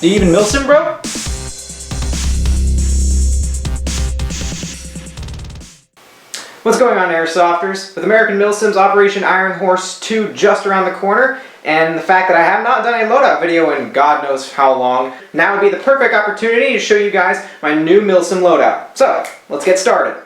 Do you even MilSim, bro? What's going on, Airsofters? With American MilSim's Operation IronHorse 2 just around the corner, and the fact that I have not done a loadout video in God knows how long, now would be the perfect opportunity to show you guys my new MilSim loadout. So, let's get started.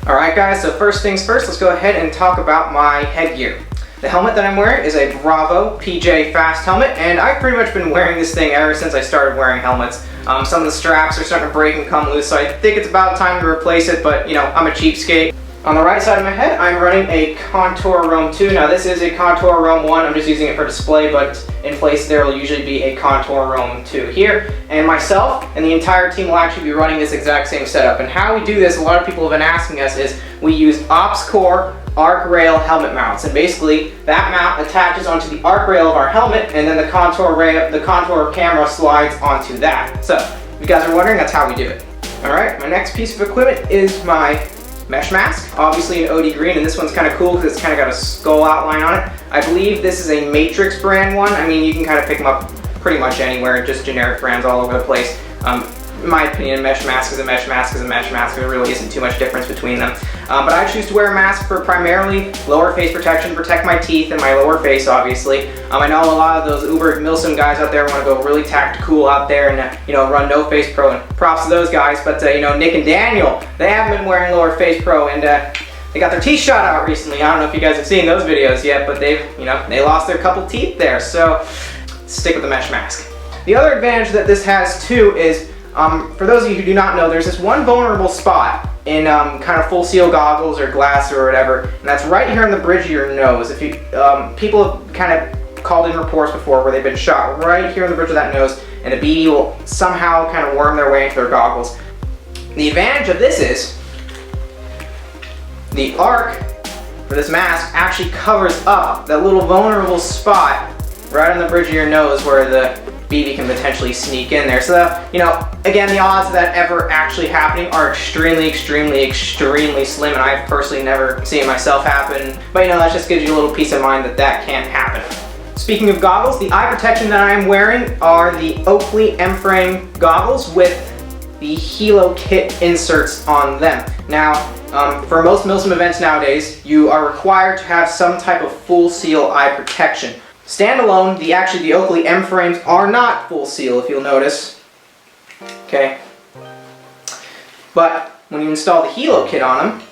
Alright guys, so first things first, let's go ahead and talk about my headgear. The helmet that I'm wearing is a Bravo PJ Fast helmet, and I've pretty much been wearing this thing ever since I started wearing helmets. Some of the straps are starting to break and come loose, so I think it's about time to replace it, but you know, I'm a cheapskate. On the right side of my head, I'm running a Contour Roam 2. Now this is a Contour Roam 1, I'm just using it for display, but in place there will usually be a Contour Roam 2 here. And myself and the entire team will actually be running this exact same setup. And how we do this, a lot of people have been asking us, is we use Ops Core arc rail helmet mounts, and basically that mount attaches onto the arc rail of our helmet, and then the contour camera slides onto that. So if you guys are wondering, that's how we do it. Alright, my next piece of equipment is my mesh mask, obviously in OD green, and this one's kind of cool because it's kind of got a skull outline on it. I believe this is a Matrix brand one. I mean, you can kind of pick them up pretty much anywhere, just generic brands all over the place. In my opinion, a mesh mask is a mesh mask is a mesh mask. There really isn't too much difference between them. But I choose to wear a mask for primarily lower face protection, to protect my teeth and my lower face, obviously. I know a lot of those Uber MilSim guys out there want to go really tactical out there and you know, run no face pro, and props to those guys. But you know, Nick and Daniel, they haven't been wearing lower face pro, and they got their teeth shot out recently. I don't know if you guys have seen those videos yet, but they lost their couple teeth there. So stick with the mesh mask. The other advantage that this has too is, for those of you who do not know, there's this one vulnerable spot in kind of full seal goggles or glass or whatever, and that's right here on the bridge of your nose. If you people have kind of called in reports before where they've been shot right here on the bridge of that nose, and the BB will somehow kind of worm their way into their goggles. The advantage of this is the arc for this mask actually covers up that little vulnerable spot right on the bridge of your nose where the BB can potentially sneak in there. So, you know, again, the odds of that ever actually happening are extremely, extremely, extremely slim, and I've personally never seen it myself happen. But you know, that just gives you a little peace of mind that that can't happen. Speaking of goggles, the eye protection that I am wearing are the Oakley M-frame goggles with the Helo kit inserts on them. Now, for most MilSim events nowadays, you are required to have some type of full seal eye protection. Standalone, the Oakley M frames are not full seal, if you'll notice. Okay. But when you install the Helo kit on them,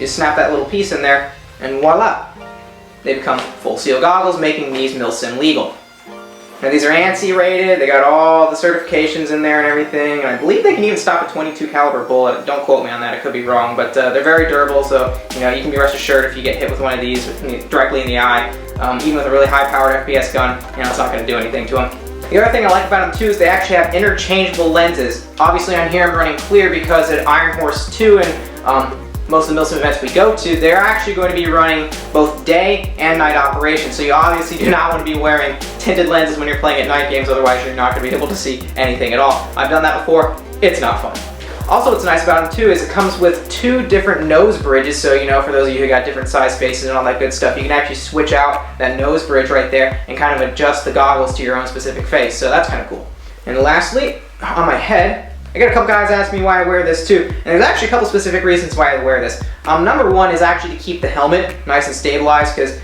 you snap that little piece in there, and voila! They become full seal goggles, making these MilSim legal. Now these are ANSI rated, they got all the certifications in there and everything, and I believe they can even stop a .22 caliber bullet. Don't quote me on that, it could be wrong, but they're very durable, so you know, you can be rest assured if you get hit with one of these directly in the eye, even with a really high powered FPS gun, you know, it's not going to do anything to them. The other thing I like about them too is they actually have interchangeable lenses. Obviously on here I'm running clear because at IronHorse 2 and most of the MilSim events we go to, they're actually going to be running both day and night operations. So you obviously do not want to be wearing tinted lenses when you're playing at night games, otherwise you're not going to be able to see anything at all. I've done that before, it's not fun. Also what's nice about them too is it comes with two different nose bridges, so you know, for those of you who got different size faces and all that good stuff, you can actually switch out that nose bridge right there and kind of adjust the goggles to your own specific face, so that's kind of cool. And lastly, on my head, I got a couple guys ask me why I wear this too, and there's actually a couple specific reasons why I wear this. Number one is actually to keep the helmet nice and stabilized, because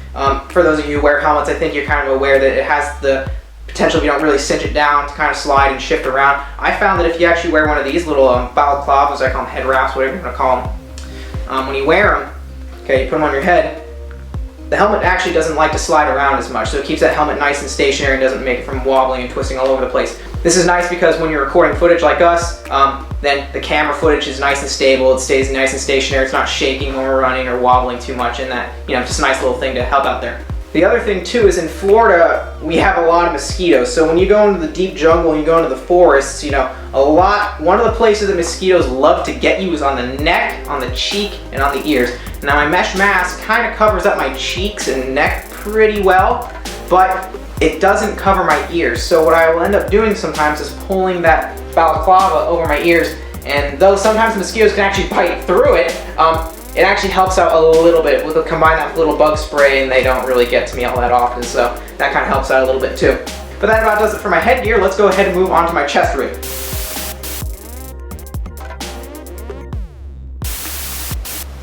for those of you who wear helmets, I think you're kind of aware that it has the potential, if you don't really cinch it down, to kind of slide and shift around. I found that if you actually wear one of these little balaclavas, I call them head wraps, whatever you want to call them, when you wear them, okay, you put them on your head, the helmet actually doesn't like to slide around as much, so it keeps that helmet nice and stationary and doesn't make it from wobbling and twisting all over the place. This is nice because when you're recording footage like us, then the camera footage is nice and stable, it stays nice and stationary, it's not shaking when we're running or wobbling too much, and that, you know, just a nice little thing to help out there. The other thing too is in Florida, we have a lot of mosquitoes, so when you go into the deep jungle and you go into the forests, you know, one of the places that mosquitoes love to get you is on the neck, on the cheek, and on the ears. Now my mesh mask kind of covers up my cheeks and neck pretty well, but it doesn't cover my ears. So what I will end up doing sometimes is pulling that balaclava over my ears, and though sometimes the mosquitoes can actually bite through it, it actually helps out a little bit. We'll combine that with a little bug spray, and they don't really get to me all that often, so that kind of helps out a little bit too. But that about does it for my headgear. Let's go ahead and move on to my chest rig.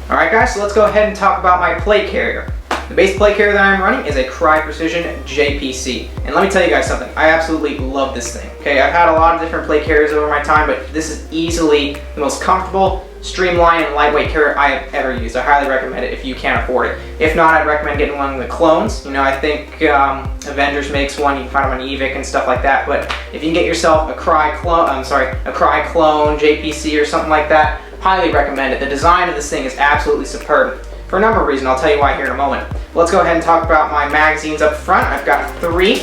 Alright guys, so let's go ahead and talk about my plate carrier. The base plate carrier that I'm running is a Cry Precision JPC. And let me tell you guys something, I absolutely love this thing. Okay, I've had a lot of different plate carriers over my time, but this is easily the most comfortable, streamlined, and lightweight carrier I have ever used. I highly recommend it if you can't afford it. If not, I'd recommend getting one of the clones. You know, I think Avengers makes one, you can find them on eVic and stuff like that, but if you can get yourself a Cry clone, JPC or something like that, highly recommend it. The design of this thing is absolutely superb. For a number of reasons, I'll tell you why here in a moment. Let's go ahead and talk about my magazines up front. I've got 3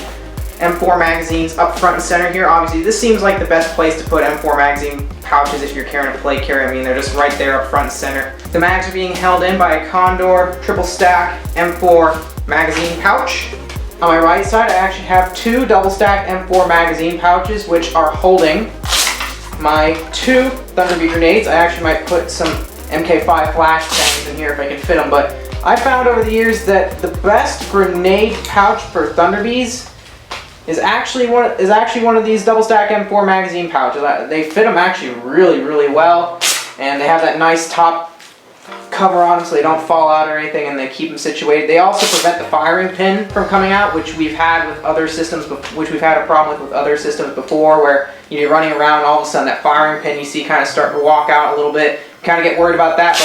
M4 magazines up front and center here. Obviously, this seems like the best place to put M4 magazine pouches if you're carrying a plate carrier. I mean, they're just right there up front and center. The mags are being held in by a Condor triple stack M4 magazine pouch. On my right side, I actually have 2 double stack M4 magazine pouches, which are holding my 2 Thunderbee grenades. I actually might put some MK5 flash bangs in here if I can fit them, but I found over the years that the best grenade pouch for Thunderbees is actually one of these double stack M4 magazine pouches. They fit them actually really well, and they have that nice top cover on them so they don't fall out or anything, and they keep them situated. They also prevent the firing pin from coming out, which we've had with other systems, which we've had a problem with other systems before, where you're running around, all of a sudden that firing pin you see kind of start to walk out a little bit. Kind of get worried about that,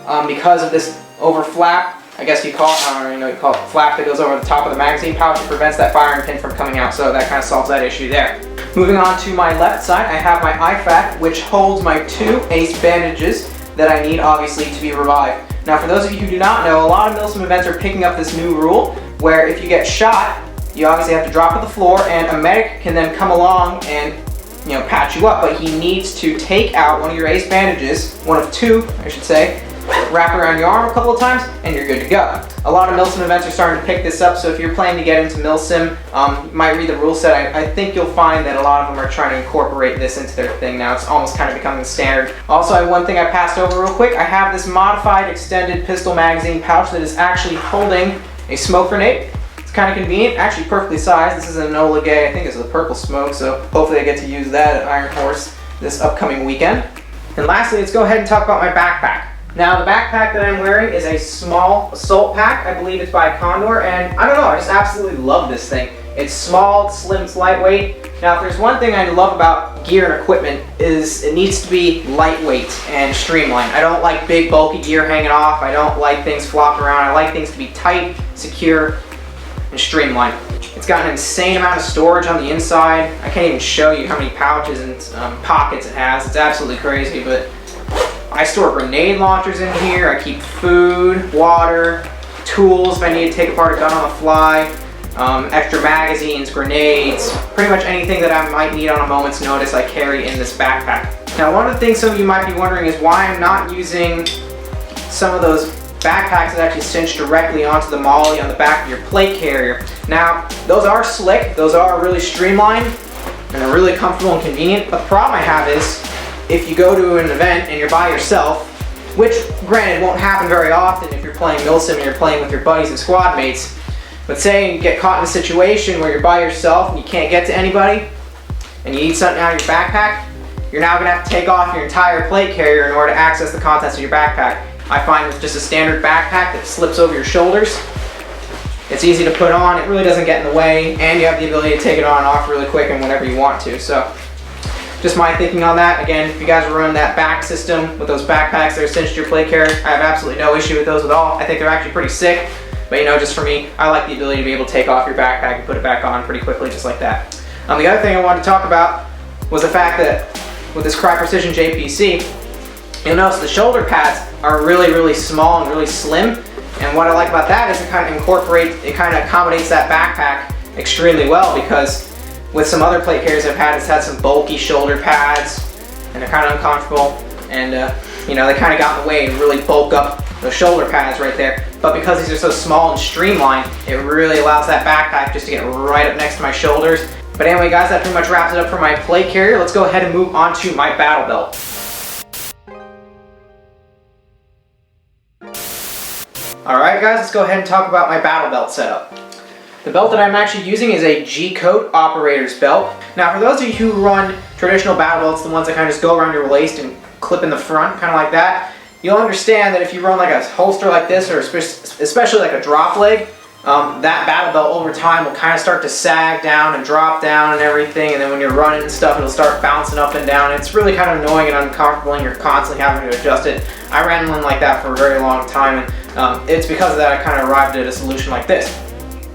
but because of this over flap, I guess you call it, I don't really know, you call it flap that goes over the top of the magazine pouch, it prevents that firing pin from coming out, so that kind of solves that issue there. Moving on to my left side, I have my IFAK, which holds my 2 ace bandages that I need, obviously, to be revived. Now, for those of you who do not know, a lot of MilSim events are picking up this new rule, where if you get shot, you obviously have to drop to the floor, and a medic can then come along and, you know, patch you up, but he needs to take out one of your ace bandages, one of 2, I should say, wrap around your arm a couple of times, and you're good to go. A lot of MilSim events are starting to pick this up, so if you're planning to get into MilSim, you might read the rule set. I think you'll find that a lot of them are trying to incorporate this into their thing now. It's almost kind of becoming standard. Also, one thing I passed over real quick, I have this modified extended pistol magazine pouch that is actually holding a smoke grenade. It's kind of convenient, actually perfectly sized. This is an Enola Gay, I think it's a purple smoke, so hopefully I get to use that at IronHorse this upcoming weekend. And lastly, let's go ahead and talk about my backpack. Now, the backpack that I'm wearing is a small assault pack. I believe it's by Condor, and I don't know, I just absolutely love this thing. It's small, it's slim, it's lightweight. Now, if there's one thing I love about gear and equipment is it needs to be lightweight and streamlined. I don't like big, bulky gear hanging off. I don't like things flopping around. I like things to be tight, secure, and streamlined. It's got an insane amount of storage on the inside. I can't even show you how many pouches and pockets it has. It's absolutely crazy, but I store grenade launchers in here. I keep food, water, tools if I need to take apart a gun on the fly, extra magazines, grenades, pretty much anything that I might need on a moment's notice I carry in this backpack. Now, one of the things some of you might be wondering is why I'm not using some of those backpacks that actually cinch directly onto the MOLLE on the back of your plate carrier. Now, those are slick, those are really streamlined, and they're really comfortable and convenient, but the problem I have is if you go to an event and you're by yourself, which granted won't happen very often if you're playing MilSim and you're playing with your buddies and squad mates, but say you get caught in a situation where you're by yourself and you can't get to anybody and you need something out of your backpack, you're now going to have to take off your entire plate carrier in order to access the contents of your backpack. I find with just a standard backpack that slips over your shoulders, it's easy to put on, it really doesn't get in the way, and you have the ability to take it on and off really quick and whenever you want to. So, just my thinking on that. Again, if you guys are running that back system with those backpacks that are cinched to your plate carrier, I have absolutely no issue with those at all. I think they're actually pretty sick, but you know, just for me, I like the ability to be able to take off your backpack and put it back on pretty quickly just like that. The other thing I wanted to talk about was the fact that with this Cry Precision JPC, you'll notice the shoulder pads are really small and really slim, and what I like about that is it kind of accommodates that backpack extremely well, because with some other plate carriers I've had, it's had some bulky shoulder pads, and they're kind of uncomfortable, and you know, they kind of got in the way and really bulk up those shoulder pads right there. But because these are so small and streamlined, it really allows that backpack just to get right up next to my shoulders. But anyway, guys, that pretty much wraps it up for my plate carrier. Let's go ahead and move on to my battle belt. Alright guys, let's go ahead and talk about my battle belt setup. The belt that I'm actually using is a G-Coat operator's belt. Now for those of you who run traditional battle belts, the ones that kind of just go around your waist and clip in the front, kind of like that, you'll understand that if you run like a holster like this, or especially like a drop leg, that battle belt over time will kind of start to sag down and drop down and everything, and then when you're running and stuff, it'll start bouncing up and down. It's really kind of annoying and uncomfortable, and you're constantly having to adjust it. I ran one like that for a very long time, and it's because of that I kind of arrived at a solution like this.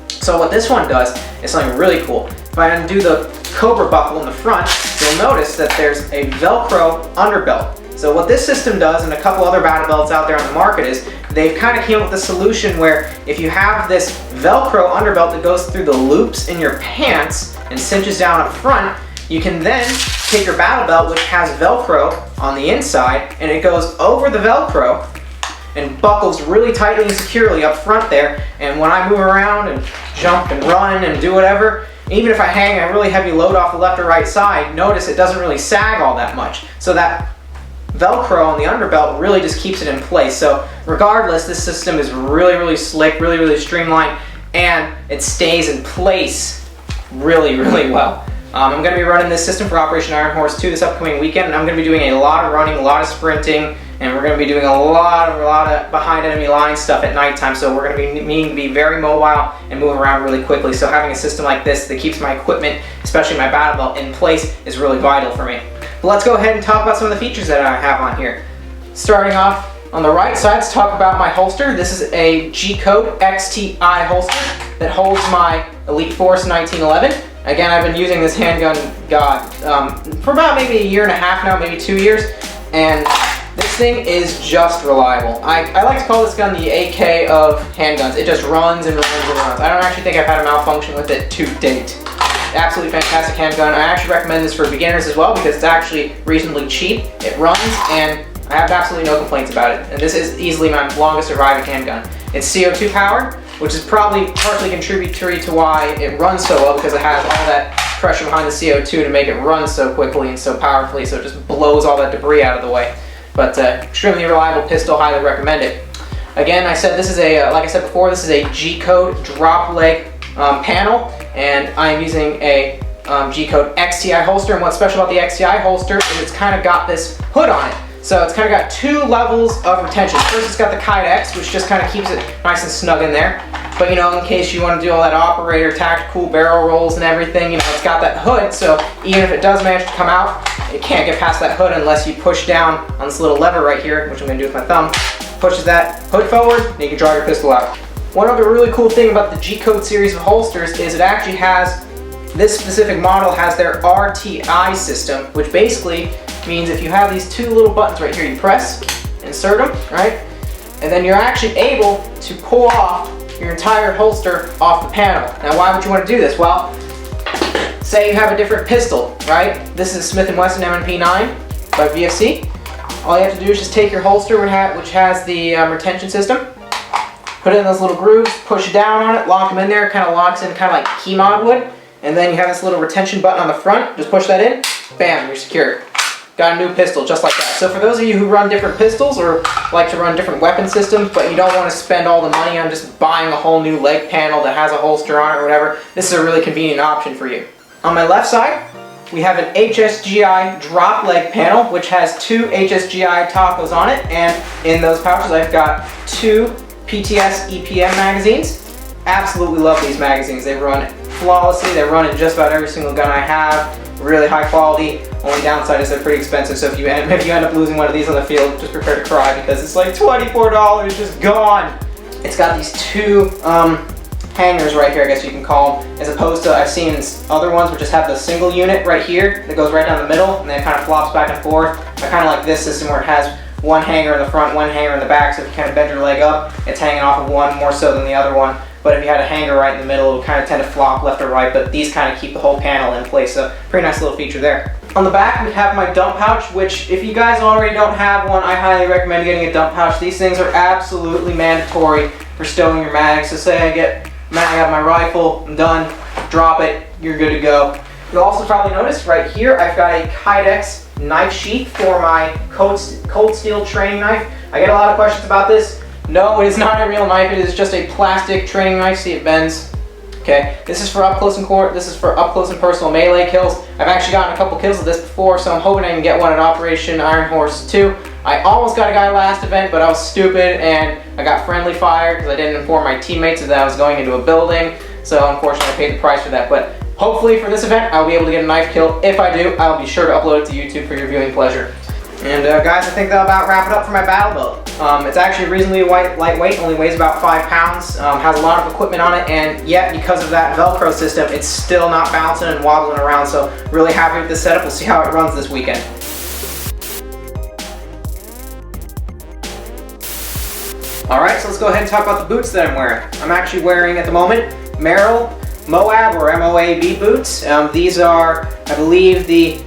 So what this one does is something really cool. If I undo the Cobra buckle in the front, you'll notice that there's a Velcro underbelt. So what this system does, and a couple other battle belts out there on the market, is they've kind of came up with a solution where if you have this Velcro underbelt that goes through the loops in your pants and cinches down up front, you can then take your battle belt, which has Velcro on the inside, and it goes over the Velcro and buckles really tightly and securely up front there. And when I move around and jump and run and do whatever, even if I hang a really heavy load off the left or right side, notice it doesn't really sag all that much. So that Velcro on the underbelt really just keeps it in place. So regardless, this system is really slick, really streamlined, and it stays in place really well. I'm going to be running this system for Operation Iron Horse 2 this upcoming weekend, and I'm going to be doing a lot of running, a lot of sprinting, and we're going to be doing a lot of behind enemy line stuff at nighttime. So we're going to be very mobile and move around really quickly. So having a system like this that keeps my equipment, especially my battle belt, in place is really vital for me. But let's go ahead and talk about some of the features that I have on here. Starting off on the right side, let's talk about my holster. This is a G-Coat XTI holster that holds my Elite Force 1911. Again, I've been using this handgun, for about maybe a year and a half now, maybe 2 years, and this thing is just reliable. I like to call this gun the AK of handguns. It just runs and runs and runs. I don't actually think I've had a malfunction with it to date. Absolutely fantastic handgun. I actually recommend this for beginners as well because it's actually reasonably cheap. It runs, and I have absolutely no complaints about it. And this is easily my longest surviving handgun. It's CO2 powered, which is probably partially contributory to why it runs so well, because it has all that pressure behind the CO2 to make it run so quickly and so powerfully, so it just blows all that debris out of the way. But extremely reliable pistol, highly recommend it. Again, I said this is a, like I said before, this is a G-Coat drop leg panel, and I'm using a G-Coat XTI holster. And what's special about the XTI holster is it's kind of got this hood on it. So it's kind of got two levels of retention. First, it's got the Kydex, which just kind of keeps it nice and snug in there. But you know, in case you want to do all that operator tactical barrel rolls and everything, you know, it's got that hood. So even if it does manage to come out, it can't get past that hood unless you push down on this little lever right here, which I'm going to do with my thumb. Pushes that hood forward, and you can draw your pistol out. One other really cool thing about the G-Coat series of holsters is it actually has, this specific model has their RTI system, which basically means if you have these two little buttons right here, you press, insert them, right? And then you're actually able to pull off your entire holster off the panel. Now, why would you want to do this? Well, say you have a different pistol, right? This is a Smith & Wesson M&P9 by VFC. All you have to do is just take your holster, which has the retention system, put it in those little grooves, push down on it, lock them in there, kind of locks in kind of like key mod would, and then you have this little retention button on the front, just push that in, bam, you're secure. Got a new pistol just like that. So for those of you who run different pistols or like to run different weapon systems, but you don't want to spend all the money on just buying a whole new leg panel that has a holster on it or whatever, this is a really convenient option for you. On my left side, we have an HSGI drop leg panel, which has two HSGI tacos on it, and in those pouches I've got two PTS EPM magazines. Absolutely love these magazines. They run flawlessly. They run in just about every single gun I have. Really high quality. Only downside is they're pretty expensive, so if you end up losing one of these on the field, just prepare to cry because it's like $24 just gone. It's got these two hangers right here, I guess you can call them, as opposed to I've seen other ones which just have the single unit right here that goes right down the middle and then it kind of flops back and forth. I kind of like this system where it has one hanger in the front, one hanger in the back, so if you kind of bend your leg up, it's hanging off of one more so than the other one. But if you had a hanger right in the middle, it would kind of tend to flop left or right, but these kind of keep the whole panel in place, so pretty nice little feature there. On the back, we have my dump pouch, which if you guys already don't have one, I highly recommend getting a dump pouch. These things are absolutely mandatory for stowing your mags. So say I get mag out of my rifle, I'm done, drop it, you're good to go. You'll also probably notice right here, I've got a Kydex knife sheath for my cold steel training knife. I get a lot of questions about this. No, it is not a real knife. It is just a plastic training knife. See, it bends. Okay, this is for up close and personal melee kills. I've actually gotten a couple kills with this before, so I'm hoping I can get one at Operation IronHorse 2. I almost got a guy last event, but I was stupid and I got friendly fire because I didn't inform my teammates that I was going into a building. So unfortunately I paid the price for that. But hopefully for this event I'll be able to get a knife kill. If I do, I'll be sure to upload it to YouTube for your viewing pleasure. And guys, I think that'll about wrap it up for my battle belt. It's actually reasonably lightweight, only weighs about 5 pounds, has a lot of equipment on it, and yet because of that Velcro system, it's still not bouncing and wobbling around, so really happy with this setup. We'll see how it runs this weekend. Alright, so let's go ahead and talk about the boots that I'm wearing. I'm actually wearing, at the moment, Moab or MOAB boots. These are, I believe, the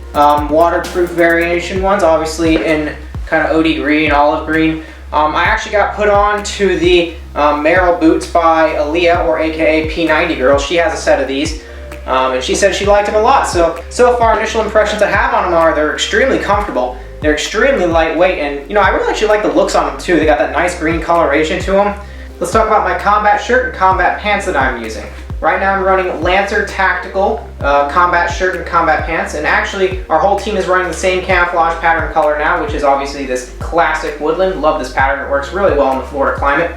waterproof variation ones, obviously in kind of OD green, olive green. I actually got put on to the Merrell boots by Aaliyah, or aka P90 Girl. She has a set of these, and she said she liked them a lot. So far, initial impressions I have on them are they're extremely comfortable. They're extremely lightweight, and you know, I really actually like the looks on them too. They got that nice green coloration to them. Let's talk about my combat shirt and combat pants that I'm using. Right now I'm running Lancer Tactical combat shirt and combat pants, and actually our whole team is running the same camouflage pattern color now, which is obviously this classic woodland. Love this pattern, it works really well in the Florida climate.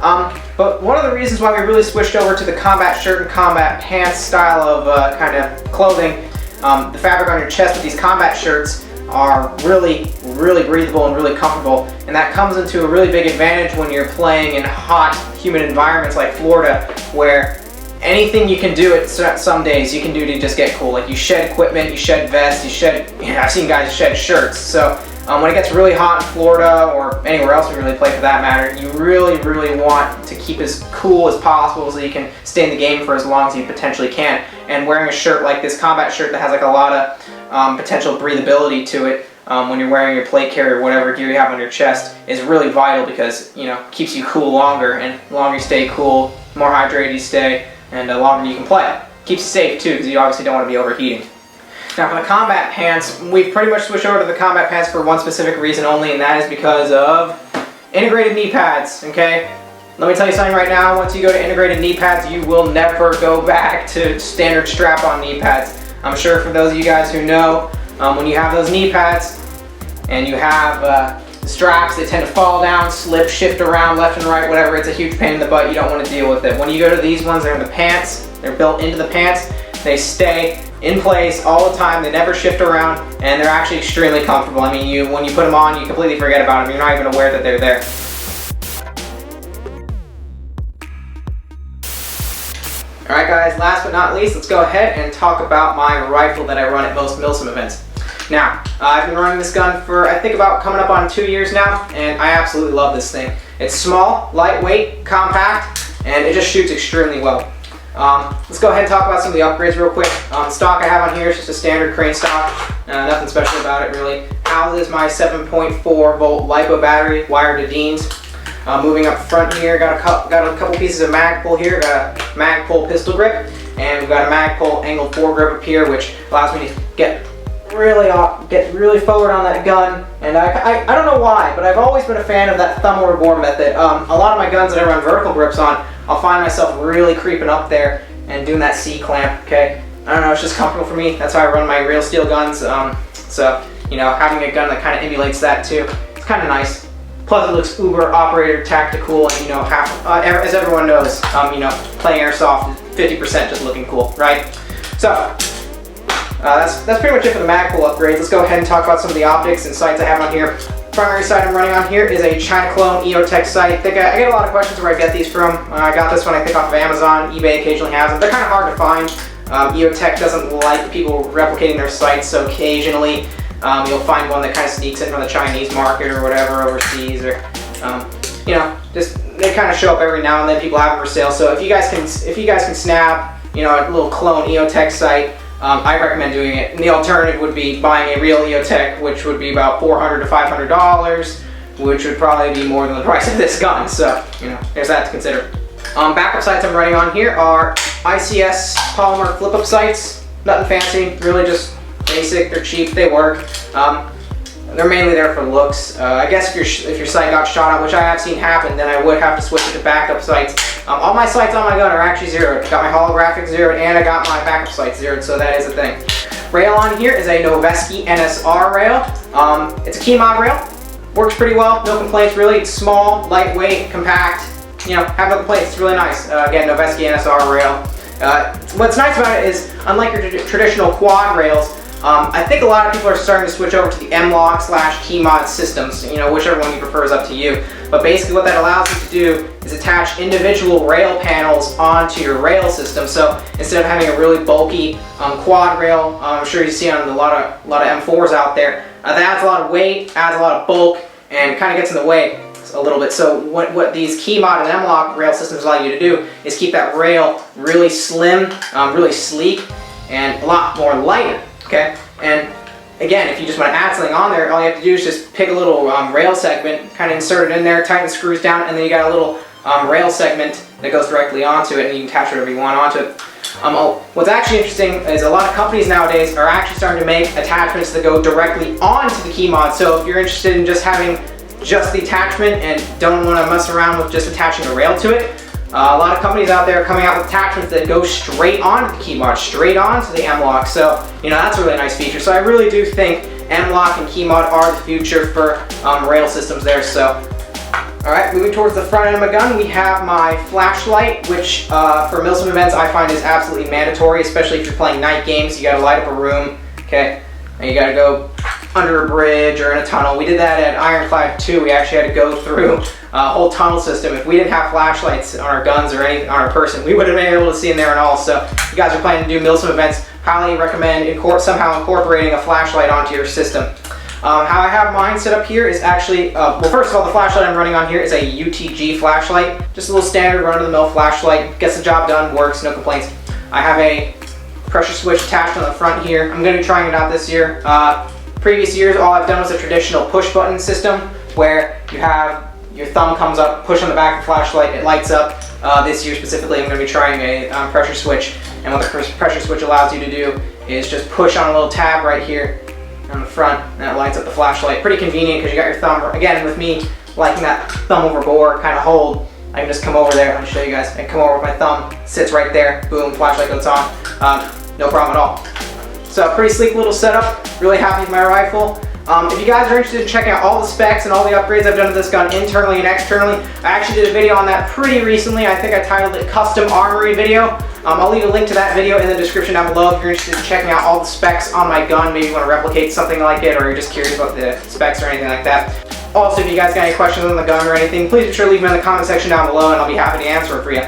But one of the reasons why we really switched over to the combat shirt and combat pants style of kind of clothing, the fabric on your chest with these combat shirts are really breathable and really comfortable, and that comes into a really big advantage when you're playing in hot, humid environments like Florida, where anything you can do at some days you can do to just get cool. Like you shed equipment, you shed vests, you shed, I've seen guys shed shirts. So when it gets really hot in Florida or anywhere else we really play for that matter, you really want to keep as cool as possible so you can stay in the game for as long as you potentially can. And wearing a shirt like this combat shirt that has like a lot of potential breathability to it when you're wearing your plate carrier or whatever gear you have on your chest is really vital, because you know, keeps you cool longer, and the longer you stay cool, the more hydrated you stay, and the longer you can play. Keeps you safe too, because you obviously don't want to be overheating. Now for the combat pants, we've pretty much switched over to the combat pants for one specific reason only, and that is because of integrated knee pads, okay? Let me tell you something right now, once you go to integrated knee pads, you will never go back to standard strap-on knee pads. I'm sure for those of you guys who know, when you have those knee pads and you have straps, they tend to fall down, slip, shift around left and right, whatever. It's a huge pain in the butt. You don't want to deal with it. When you go to these ones, they're in the pants. They're built into the pants. They stay in place all the time. They never shift around, and they're actually extremely comfortable. I mean, when you put them on, you completely forget about them. You're not even aware that they're there. Alright guys, last but not least, let's go ahead and talk about my rifle that I run at most MilSim events. Now, I've been running this gun for, I think, about coming up on 2 years now, and I absolutely love this thing. It's small, lightweight, compact, and it just shoots extremely well. Let's go ahead and talk about some of the upgrades real quick. The stock I have on here is just a standard crane stock, nothing special about it really. Houses my 7.4 volt LiPo battery wired to Dean's. Moving up front here, got a couple pieces of mag pull here. Got a Magpul pistol grip, and we've got a Magpul angled foregrip up here, which allows me to get really forward on that gun. And I don't know why, but I've always been a fan of that thumb over bore method. A lot of my guns that I run vertical grips on, I'll find myself really creeping up there and doing that C clamp. Okay, I don't know, it's just comfortable for me. That's how I run my real steel guns. So you know, having a gun that kind of emulates that too, it's kind of nice. Plus it looks uber operator tactical, and you know, as everyone knows, you know, playing airsoft is 50% just looking cool, right? So that's pretty much it for the Magpul upgrades. Let's go ahead and talk about some of the optics and sights I have on here. Primary sight I'm running on here is a China clone EOTech sight. I get a lot of questions where I get these from. I got this one I think off of Amazon. eBay occasionally has them. They're kind of hard to find. EOTech doesn't like people replicating their sights, so occasionally you'll find one that kind of sneaks in from the Chinese market or whatever overseas, or you know, just they kind of show up every now and then. People have them for sale. So if you guys can snap, you know, a little clone EOTech sight, I recommend doing it. And the alternative would be buying a real EOTech, which would be about $400 to $500, which would probably be more than the price of this gun. So you know, there's that to consider. Backup sights I'm running on here are ICS polymer flip-up sights. Nothing fancy, really just basic. They're cheap, they work. They're mainly there for looks. I guess if your sight got shot out, which I have seen happen, then I would have to switch it to backup sights. All my sights on my gun are actually zeroed. Got my holographic zeroed, and I got my backup sights zeroed, so that is a thing. Rail on here is a Noveske NSR rail. It's a key mod rail. Works pretty well, no complaints really. It's small, lightweight, compact. You know, have no complaints. It's really nice. Again, Noveske NSR rail. What's nice about it is, unlike your traditional quad rails, I think a lot of people are starting to switch over to the M-Lock/key mod systems, you know, whichever one you prefer is up to you. But basically what that allows you to do is attach individual rail panels onto your rail system. So instead of having a really bulky quad rail, I'm sure you see on a lot of M4s out there, that adds a lot of weight, adds a lot of bulk, and kind of gets in the way a little bit. So what these key mod and M-Lock rail systems allow you to do is keep that rail really slim, really sleek, and a lot more lighter. Okay, and again, if you just want to add something on there, all you have to do is just pick a little rail segment, kind of insert it in there, tighten the screws down, and then you got a little rail segment that goes directly onto it, and you can attach whatever you want onto it. What's actually interesting is a lot of companies nowadays are actually starting to make attachments that go directly onto the key mod. So if you're interested in just having just the attachment and don't want to mess around with just attaching a rail to it, a lot of companies out there are coming out with attachments that go straight onto the key mod, straight onto the M-Lock. So, you know, that's a really nice feature. So I really do think M-Lock and key mod are the future for rail systems there. So, alright, moving towards the front end of my gun, we have my flashlight, which for MilSim events I find is absolutely mandatory, especially if you're playing night games. You gotta light up a room, okay, and you gotta go under a bridge or in a tunnel. We did that at Ironclad 2. We actually had to go through a whole tunnel system. If we didn't have flashlights on our guns or anything on our person, we wouldn't have been able to see in there and all. So if you guys are planning to do MilSim events, highly recommend somehow incorporating a flashlight onto your system. How I have mine set up here is actually, well, first of all, the flashlight I'm running on here is a UTG flashlight. Just a little standard run-of-the-mill flashlight. Gets the job done, works, no complaints. I have a pressure switch attached on the front here. I'm going to be trying it out this year. Previous years, all I've done was a traditional push-button system where you have your thumb comes up, push on the back of the flashlight, it lights up. This year specifically, I'm going to be trying a pressure switch, and what the pressure switch allows you to do is just push on a little tab right here on the front, and it lights up the flashlight. Pretty convenient because you got your thumb, again, with me liking that thumb over bore kind of hold, I can just come over there, I'll show you guys, I come over with my thumb, sits right there, boom, flashlight goes on, no problem at all. So pretty sleek little setup, really happy with my rifle. If you guys are interested in checking out all the specs and all the upgrades I've done to this gun internally and externally, I actually did a video on that pretty recently. I think I titled it Custom Armory Video. I'll leave a link to that video in the description down below if you're interested in checking out all the specs on my gun, maybe you want to replicate something like it, or you're just curious about the specs or anything like that. Also, if you guys got any questions on the gun or anything, please be sure to leave them in the comment section down below and I'll be happy to answer it for you.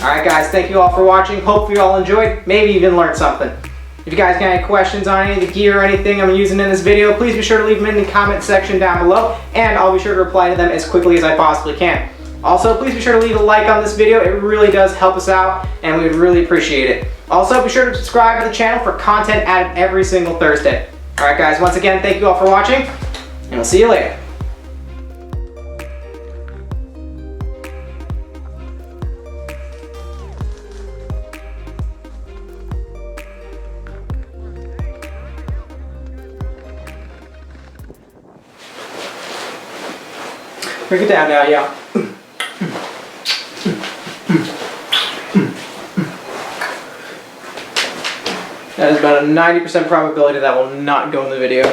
Alright guys, thank you all for watching. Hope you all enjoyed, maybe even learned something. If you guys got any questions on any of the gear or anything I'm using in this video, please be sure to leave them in the comment section down below, and I'll be sure to reply to them as quickly as I possibly can. Also, please be sure to leave a like on this video. It really does help us out, and we would really appreciate it. Also, be sure to subscribe to the channel for content added every single Thursday. Alright guys, once again, thank you all for watching, and we'll see you later. Break it down now, yeah. That is about a 90% probability that will not go in the video.